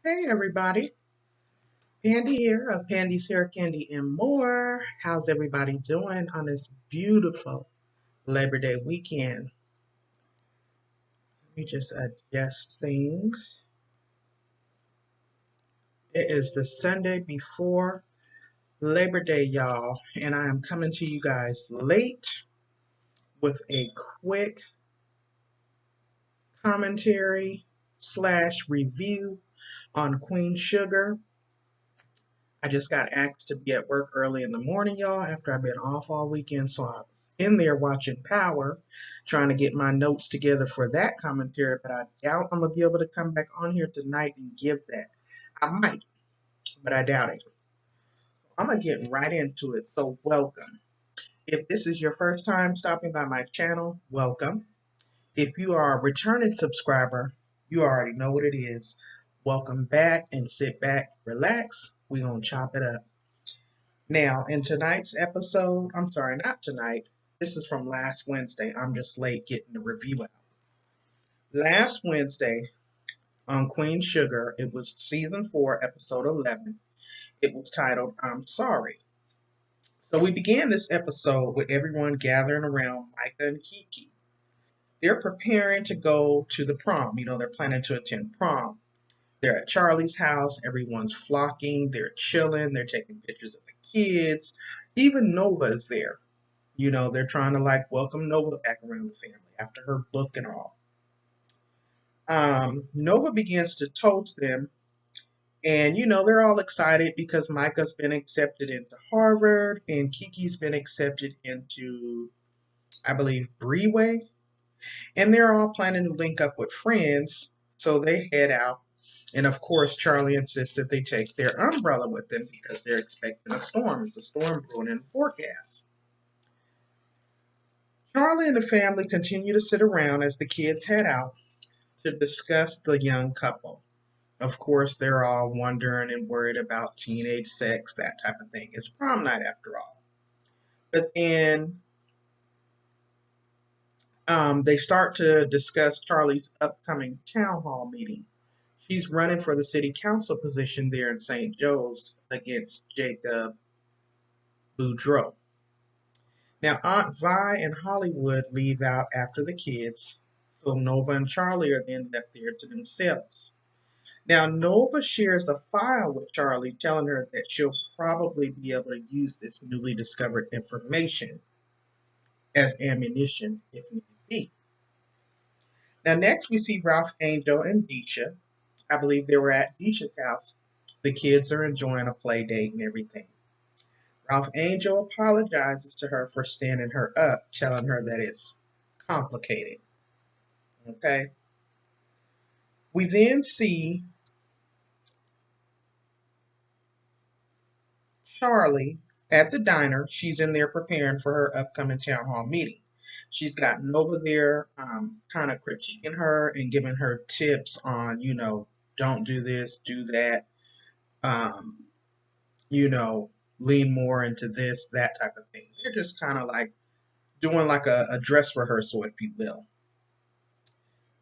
Hey everybody, Pandy here of Pandy's Hair Candy and More. How's everybody doing on this beautiful Labor Day weekend? Let me just adjust things. It is the Sunday before Labor Day, y'all, and I am coming to you guys late with a quick commentary slash review on Queen Sugar. I just got asked to be at work early in the morning, y'all, after I've been off all weekend. So I was in there watching Power, trying to get my notes together for that commentary, but I doubt I'm going to be able to come back on here tonight and give that. I might, but I doubt it. I'm going to get right into it. So welcome. If this is your first time stopping by my channel, welcome. If you are a returning subscriber, you already know what it is. Welcome back and sit back, relax. We're going to chop it up. Now, in tonight's episode, I'm sorry, not tonight. This is from last Wednesday. I'm just late getting the review out. Last Wednesday on Queen Sugar, it was season 4, episode 11. It was titled, I'm Sorry. So we began this episode with everyone gathering around Micah and KeKe. They're preparing to go to the prom. They're planning to attend prom. They're at Charley's house. Everyone's flocking. They're chilling. They're taking pictures of the kids. Even Nova is there. They're trying to welcome Nova back around the family after her book and all. Nova begins to toast them, and they're all excited because Micah's been accepted into Harvard and KeKe's been accepted into, I believe, Breway, and they're all planning to link up with friends, so they head out. And of course, Charley insists that they take their umbrella with them because they're expecting a storm. It's a storm brewing in the forecast. Charley and the family continue to sit around as the kids head out to discuss the young couple. Of course, they're all wondering and worried about teenage sex, that type of thing. It's prom night after all. But then they start to discuss Charley's upcoming town hall meeting. She's running for the city council position there in St. Joe's against Jacob Boudreaux. Now, Aunt Vi and Hollywood leave out after the kids, so Nova and Charley are then left there to themselves. Now, Nova shares a file with Charley telling her that she'll probably be able to use this newly discovered information as ammunition if need be. Now, next we see Ralph Angel and Deisha. I believe they were at Deisha's house. The kids are enjoying a play date and everything. Ralph Angel apologizes to her for standing her up, telling her that it's complicated. Okay? We then see Charley at the diner. She's in there preparing for her upcoming town hall meeting. She's got Nova there kind of critiquing her and giving her tips on, don't do this, do that, um, lean more into this, that type of thing. They're just kind of doing a dress rehearsal, if you will.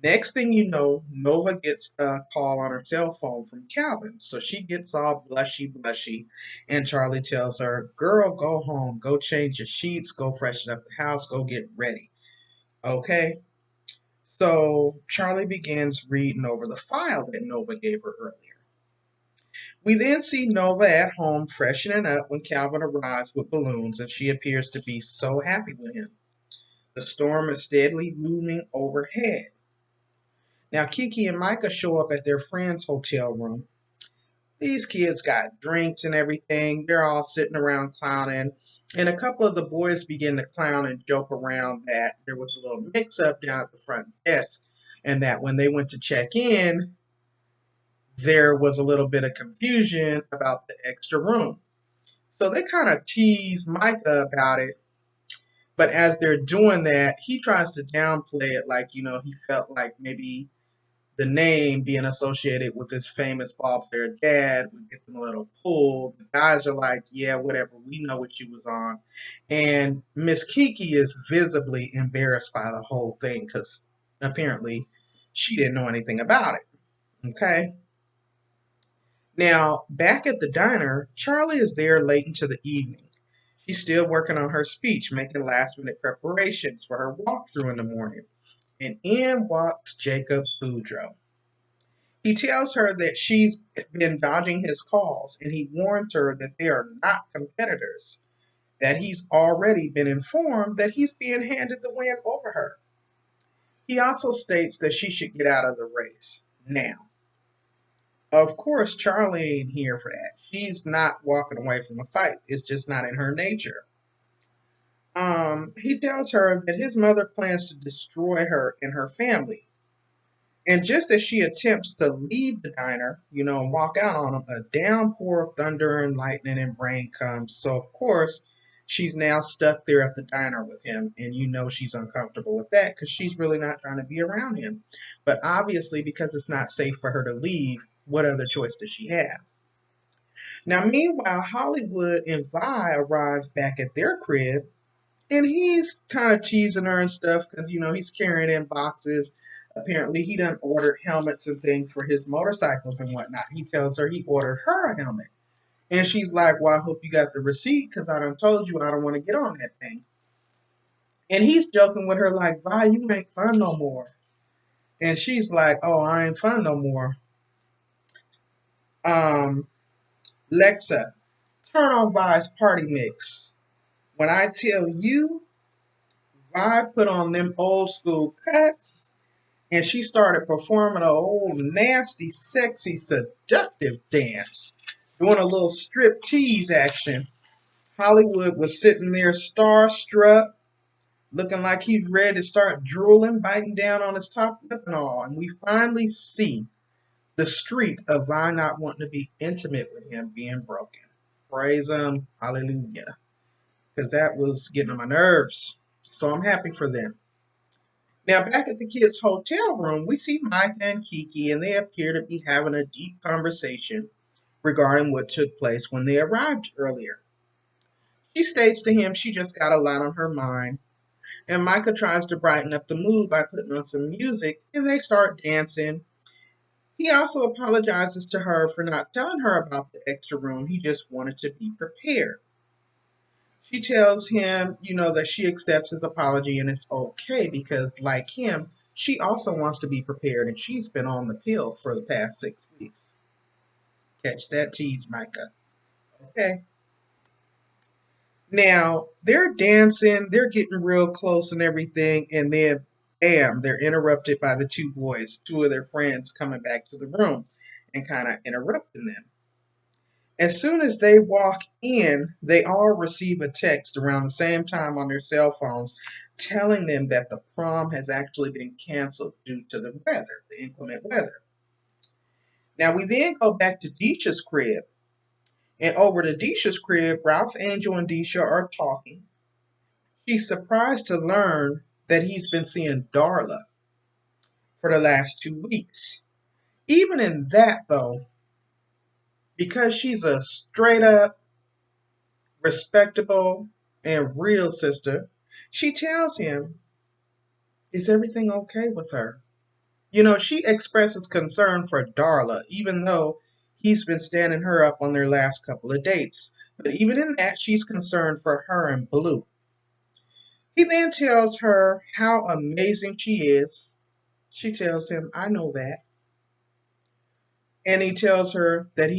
Next thing you know, Nova gets a call on her cell phone from Calvin. So she gets all blushy, and Charley tells her, girl, go home, go change your sheets, go freshen up the house, go get ready. Okay? So Charley begins reading over the file that Nova gave her earlier. We then see Nova at home freshening up when Calvin arrives with balloons, and she appears to be so happy with him. The storm is steadily looming overhead. Now, KeKe and Micah show up at their friend's hotel room. These kids got drinks and everything. They're all sitting around clowning. And a couple of the boys begin to clown and joke around that there was a little mix-up down at the front desk, and that when they went to check in, there was a little bit of confusion about the extra room. So they kind of tease Micah about it. But as they're doing that, he tries to downplay it he felt like maybe the name being associated with his famous ball player dad would get them a little pulled. The guys are like, yeah, whatever, we know what you was on. And Miss KeKe is visibly embarrassed by the whole thing because apparently she didn't know anything about it. Okay? Now, back at the diner, Charley is there late into the evening. She's still working on her speech, making last minute preparations for her walkthrough in the morning. And in walks Jacob Boudreaux. He tells her that she's been dodging his calls, and he warns her that they are not competitors, that he's already been informed that he's being handed the win over her. He also states that she should get out of the race now. Of course, Charley ain't here for that. She's not walking away from a fight. It's just not in her nature. He tells her that his mother plans to destroy her and her family. And just as she attempts to leave the diner, and walk out on him, a downpour of thunder and lightning and rain comes. So, of course, she's now stuck there at the diner with him. And she's uncomfortable with that because she's really not trying to be around him. But obviously, because it's not safe for her to leave, what other choice does she have? Now, meanwhile, Hollywood and Vi arrive back at their crib. And he's kind of teasing her and stuff because, he's carrying in boxes. Apparently, he done ordered helmets and things for his motorcycles and whatnot. He tells her he ordered her a helmet. And she's like, well, I hope you got the receipt because I done told you I don't want to get on that thing. And he's joking with her like, Vi, you ain't fun no more. And she's like, oh, I ain't fun no more. Lexa, turn on Vi's party mix. When I tell you, Vi put on them old school cuts, and she started performing a old nasty, sexy, seductive dance, doing a little strip tease action. Hollywood was sitting there starstruck, looking like he's ready to start drooling, biting down on his top lip and all. And we finally see the streak of Vi not wanting to be intimate with him being broken. Praise him. Hallelujah. Because that was getting on my nerves. So I'm happy for them. Now, back at the kids' hotel room, we see Micah and KeKe, and they appear to be having a deep conversation regarding what took place when they arrived earlier. She states to him she just got a lot on her mind, and Micah tries to brighten up the mood by putting on some music, and they start dancing. He also apologizes to her for not telling her about the extra room. He just wanted to be prepared. She tells him, that she accepts his apology and it's okay because, like him, she also wants to be prepared and she's been on the pill for the past 6 weeks. Catch that tease, Micah. Okay. Now, they're dancing, they're getting real close and everything, and then, bam, they're interrupted by the two boys, two of their friends coming back to the room and kind of interrupting them. As soon as they walk in, they all receive a text around the same time on their cell phones telling them that the prom has actually been canceled due to the weather, the inclement weather. Now we then go back to Deisha's crib. And over to Deisha's crib, Ralph Angel and Deisha are talking. She's surprised to learn that he's been seeing Darla for the last 2 weeks. Even in that, though, because she's a straight up respectable, and real sister, she tells him, is everything okay with her? She expresses concern for Darla, even though he's been standing her up on their last couple of dates. But even in that, she's concerned for her and Blue. He then tells her how amazing she is. She tells him, I know that. And he tells her that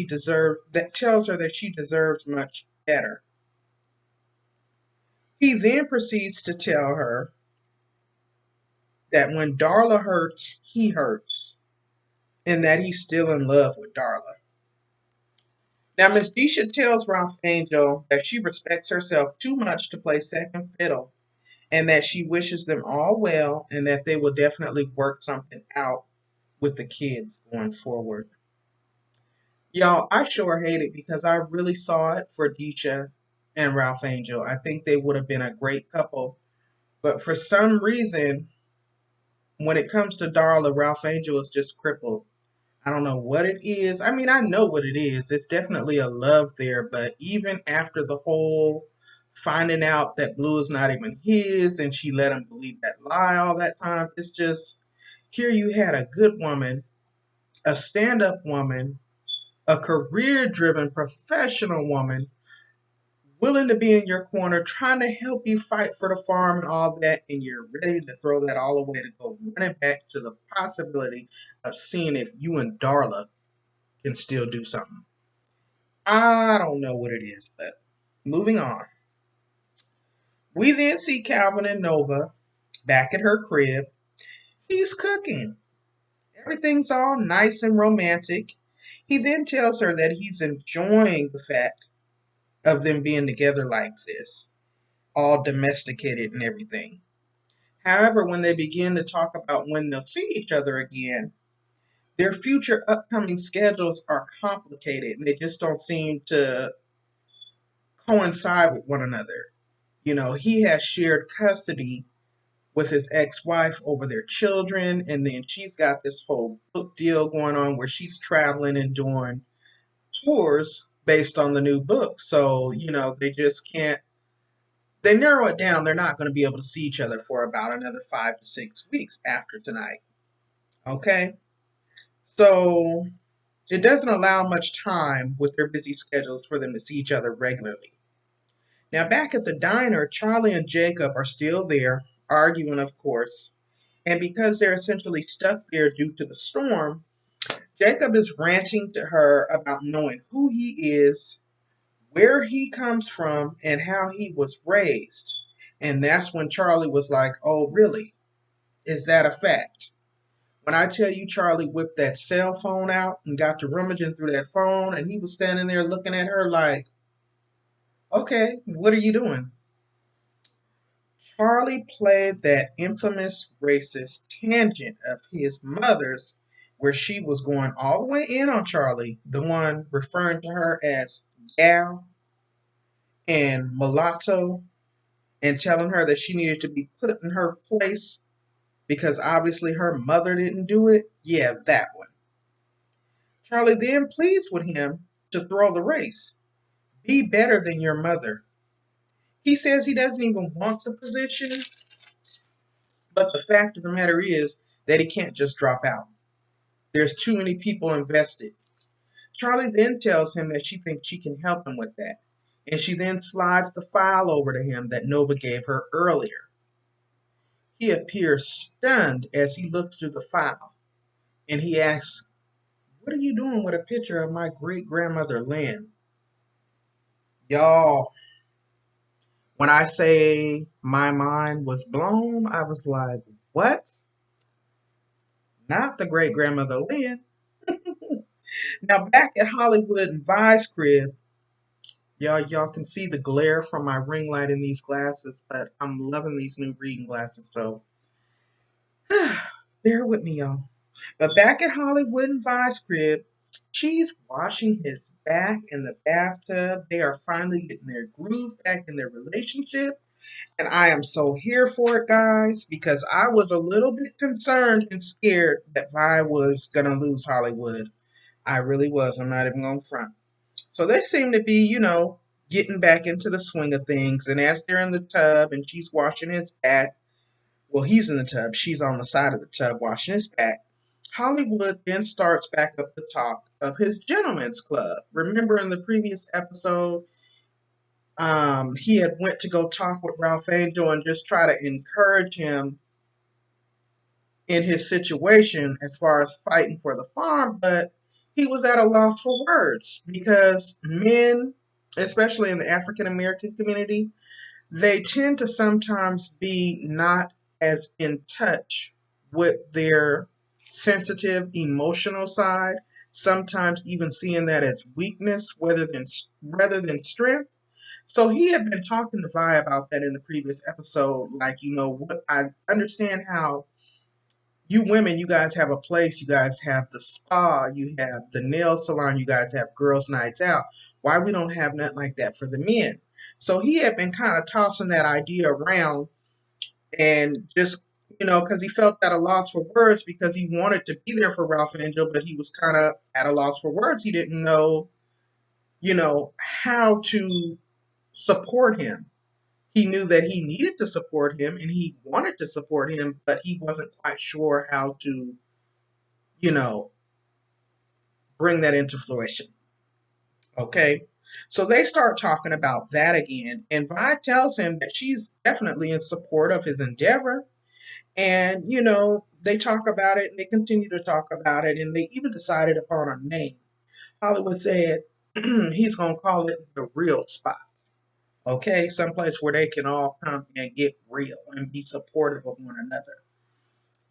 she deserves much better. He then proceeds to tell her that when Darla hurts, he hurts, and that he's still in love with Darla. Now, Miss Deisha tells Ralph Angel that she respects herself too much to play second fiddle, and that she wishes them all well, and that they will definitely work something out with the kids going forward. Y'all, I sure hate it because I really saw it for Deisha and Ralph Angel. I think they would have been a great couple, but for some reason, when it comes to Darla, Ralph Angel is just crippled. I don't know what it is. I mean, I know what it is. It's definitely a love there, but even after the whole finding out that Blue is not even his and she let him believe that lie all that time, it's just, here you had a good woman, a stand-up woman, a career-driven professional woman willing to be in your corner, trying to help you fight for the farm and all that, and you're ready to throw that all away to go running back to the possibility of seeing if you and Darla can still do something. I don't know what it is, but moving on. We then see Calvin and Nova back at her crib. He's cooking. Everything's all nice and romantic. He then tells her that he's enjoying the fact of them being together like this, all domesticated and everything. However, when they begin to talk about when they'll see each other again, their future upcoming schedules are complicated and they just don't seem to coincide with one another. You know, he has shared custody with his ex-wife over their children, and then she's got this whole book deal going on where she's traveling and doing tours based on the new book. So, you know, they just can't, they narrow it down. They're not going to be able to see each other for about another 5 to 6 weeks after tonight. Okay? So it doesn't allow much time with their busy schedules for them to see each other regularly. Now, back at the diner, Charley and Jacob are still there, arguing, of course. And because they're essentially stuck there due to the storm, Jacob is ranting to her about knowing who he is, where he comes from, and how he was raised. And that's when Charley was like, oh, really? Is that a fact? When I tell you Charley whipped that cell phone out and got to rummaging through that phone, and he was standing there looking at her like, okay, what are you doing? Charley played that infamous racist tangent of his mother's where she was going all the way in on Charley, the one referring to her as gal and mulatto, and telling her that she needed to be put in her place because obviously her mother didn't do it. Yeah, that one. Charley then pleads with him to throw the race. Be better than your mother. He says he doesn't even want the position, but the fact of the matter is that he can't just drop out. There's too many people invested. Charley then tells him that she thinks she can help him with that, and she then slides the file over to him that Nova gave her earlier. He appears stunned as he looks through the file, and he asks, what are you doing with a picture of my great-grandmother Lynn? Y'all, when I say my mind was blown, I was like, what? Not the great-grandmother Lynn. Now back at Hollywood and Vi's crib, y'all can see the glare from my ring light in these glasses, but I'm loving these new reading glasses, so bear with me, y'all. But back at Hollywood and Vi's crib, she's washing his back in the bathtub. They are finally getting their groove back in their relationship. And I am so here for it, guys, because I was a little bit concerned and scared that Vi was going to lose Hollywood. I really was. I'm not even going to front. So they seem to be, you know, getting back into the swing of things. And as they're in the tub and she's washing his back, well, he's in the tub. She's on the side of the tub washing his back. Hollywood then starts back up the talk of his gentleman's club. Remember in the previous episode, he had went to go talk with Ralph Angel and just try to encourage him in his situation as far as fighting for the farm, but he was at a loss for words because men, especially in the African American community, they tend to sometimes be not as in touch with their sensitive emotional side, sometimes even seeing that as weakness rather than strength. So he had been talking to Vi about that in the previous episode, like, you know, what I understand how you women, you guys have a place, you guys have the spa, you have the nail salon, you guys have girls' nights out. Why we don't have nothing like that for the men? So he had been kind of tossing that idea around and just, you know, because he felt at a loss for words because he wanted to be there for Ralph Angel, but he was kind of at a loss for words. He didn't know, you know, how to support him. He knew that he needed to support him and he wanted to support him, but he wasn't quite sure how to, you know, bring that into fruition. Okay. So they start talking about that again, and Vi tells him that she's definitely in support of his endeavor. And, they talk about it and they continue to talk about it, and they even decided upon a name. Hollywood said he's going to call it the real spot. Okay, someplace where they can all come and get real and be supportive of one another.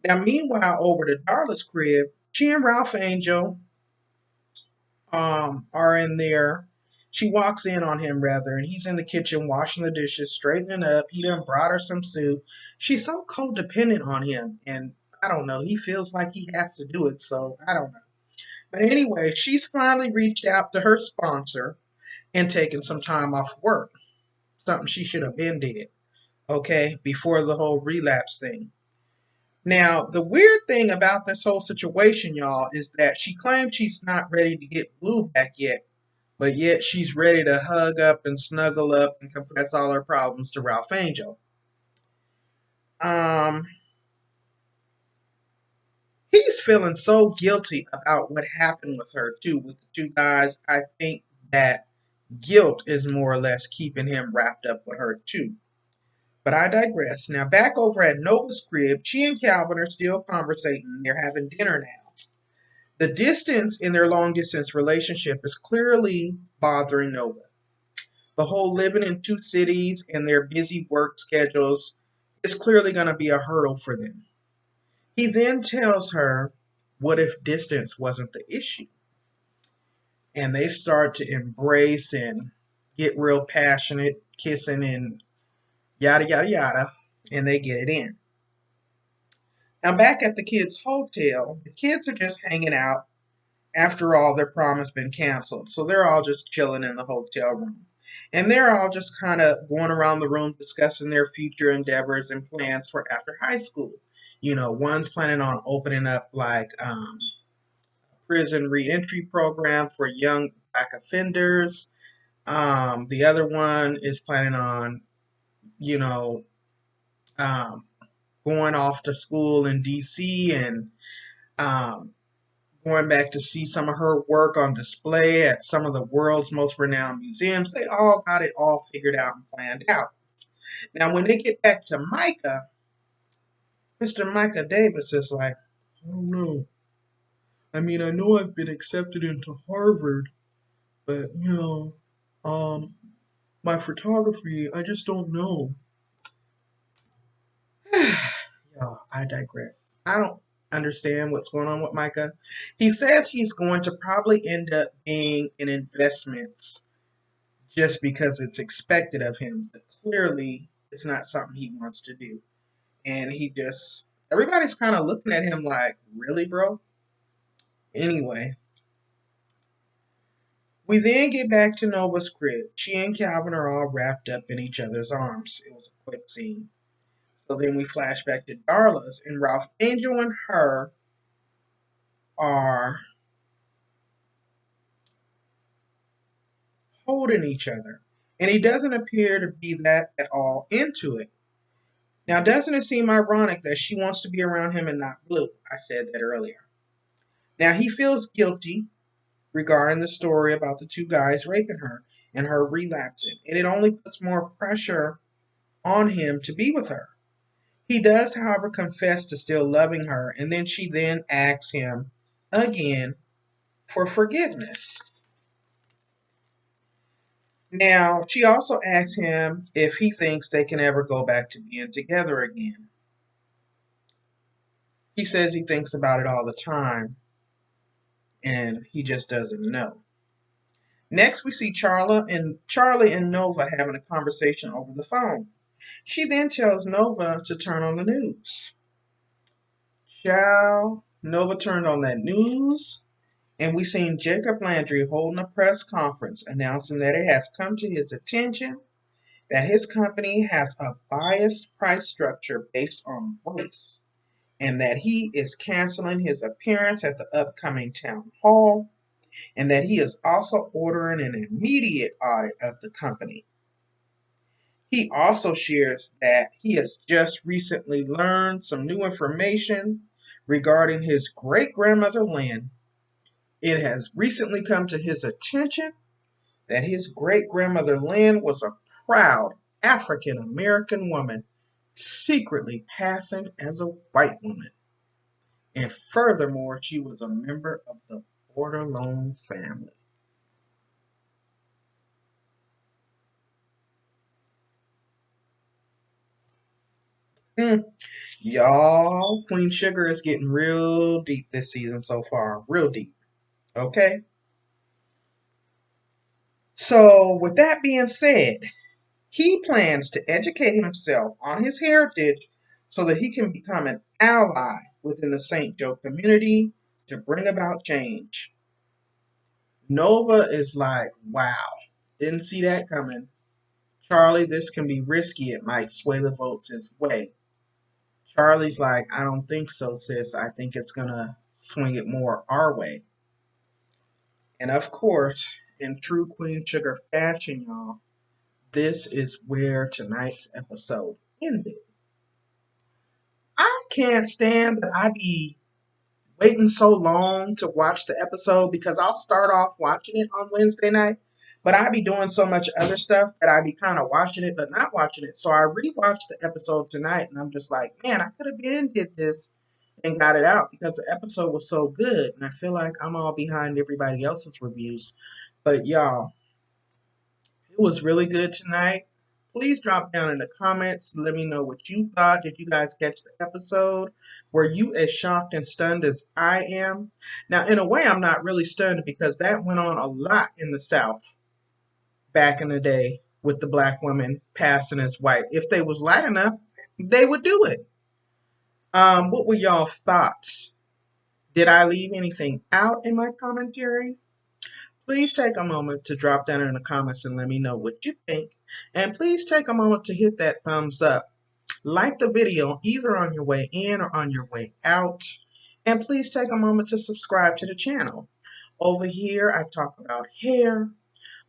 Now, meanwhile, over to Darla's crib, she and Ralph Angel are in there. She walks in on him rather, and he's in the kitchen washing the dishes, straightening up. He done brought her some soup. She's so codependent on him, and I don't know. He feels like he has to do it, so I don't know. But anyway, she's finally reached out to her sponsor and taken some time off work. Something she should have been did, okay, before the whole relapse thing. Now, the weird thing about this whole situation, y'all, is that she claims she's not ready to get Blue back yet, but yet she's ready to hug up and snuggle up and confess all her problems to Ralph Angel. Um, he's feeling so guilty about what happened with her too, with the two guys. I think that guilt is more or less keeping him wrapped up with her too. But I digress. Now back over at Nova's crib, she and Calvin are still conversating. They're having dinner now. The distance in their long distance relationship is clearly bothering Nova. The whole living in two cities and their busy work schedules is clearly going to be a hurdle for them. He then tells her, what if distance wasn't the issue? And they start to embrace and get real passionate, kissing and yada, yada, yada, and they get it in. Now, back at the kids' hotel, the kids are just hanging out. After all, their prom has been canceled, so they're all just chilling in the hotel room. And they're all just kind of going around the room discussing their future endeavors and plans for after high school. One's planning on opening up like prison reentry program for young black offenders. The other one is planning on, you know, um, going off to school in DC and um, going back to see some of her work on display at some of the world's most renowned museums. They all got it all figured out and planned out. Now, when they get back to Micah, Mr. Micah Davis is like, I don't know. I mean, I know I've been accepted into Harvard, but, my photography, I just don't know. I digress. I don't understand what's going on with Micah. He says he's going to probably end up being in investments just because it's expected of him. But clearly, it's not something he wants to do. And everybody's kind of looking at him like, really, bro? Anyway, we then get back to Nova's crib. She and Calvin are all wrapped up in each other's arms. It was a quick scene. So then we flash back to Darla's, and Ralph Angel and her are holding each other. And he doesn't appear to be that at all into it. Now, doesn't it seem ironic that she wants to be around him and not Blue? I said that earlier. Now, he feels guilty regarding the story about the two guys raping her and her relapsing, and it only puts more pressure on him to be with her. He does, however, confess to still loving her, and then she then asks him again for forgiveness. Now, she also asks him if he thinks they can ever go back to being together again. He says he thinks about it all the time, and he just doesn't know. Next, we see Charley and Nova having a conversation over the phone. She then tells Nova to turn on the news. Nova turned on that news, and we seen Jacob Landry holding a press conference announcing that it has come to his attention that his company has a biased price structure based on race, and that he is canceling his appearance at the upcoming town hall, and that he is also ordering an immediate audit of the company. He also shares that he has just recently learned some new information regarding his great grandmother Lynn. It has recently come to his attention that his great grandmother Lynn was a proud African American woman, secretly passing as a white woman. And furthermore, she was a member of the Bordelon family. Hmm. Y'all, Queen Sugar is getting real deep this season so far. Real deep. Okay? So, with that being said, he plans to educate himself on his heritage so that he can become an ally within the St. Joe community to bring about change. Nova is like, wow, didn't see that coming. Charley, this can be risky. It might sway the votes his way. Charley's like, I don't think so, sis. I think it's going to swing it more our way. And of course, in true Queen Sugar fashion, y'all, this is where tonight's episode ended. I can't stand that I be waiting so long to watch the episode because I'll start off watching it on Wednesday night, but I be doing so much other stuff that I be kind of watching it but not watching it. So I rewatched the episode tonight and I'm just like, man, I could have been did this and got it out because the episode was so good and I feel like I'm all behind everybody else's reviews. But y'all, it was really good tonight. Please drop down in the comments. Let me know what you thought. Did you guys catch the episode? Were you as shocked and stunned as I am? Now, in a way, I'm not really stunned because that went on a lot in the South back in the day with the black women passing as white. If they was light enough, they would do it. What were y'all's thoughts? Did I leave anything out in my commentary? Please take a moment to drop down in the comments and let me know what you think. And please take a moment to hit that thumbs up. Like the video either on your way in or on your way out. And please take a moment to subscribe to the channel. Over here, I talk about hair,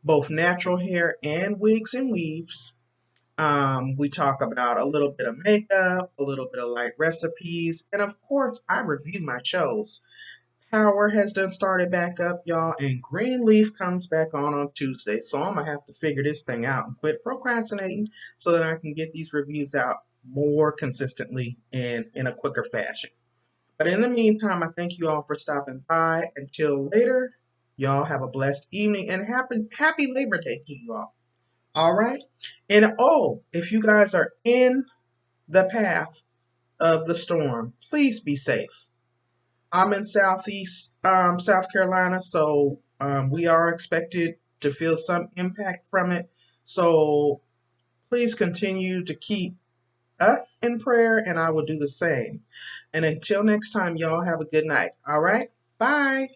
both natural hair and wigs and weaves. We talk about a little bit of makeup, a little bit of light recipes, and of course, I review my shows. Power has done started back up, y'all, and Greenleaf comes back on Tuesday. So I'm gonna have to figure this thing out and quit procrastinating so that I can get these reviews out more consistently and in a quicker fashion. But in the meantime, I thank you all for stopping by. Until later, y'all have a blessed evening and happy Labor Day to you all. All right. And oh, if you guys are in the path of the storm, please be safe. I'm in Southeast South Carolina, so we are expected to feel some impact from it. So please continue to keep us in prayer, and I will do the same. And until next time, y'all have a good night. All right? Bye.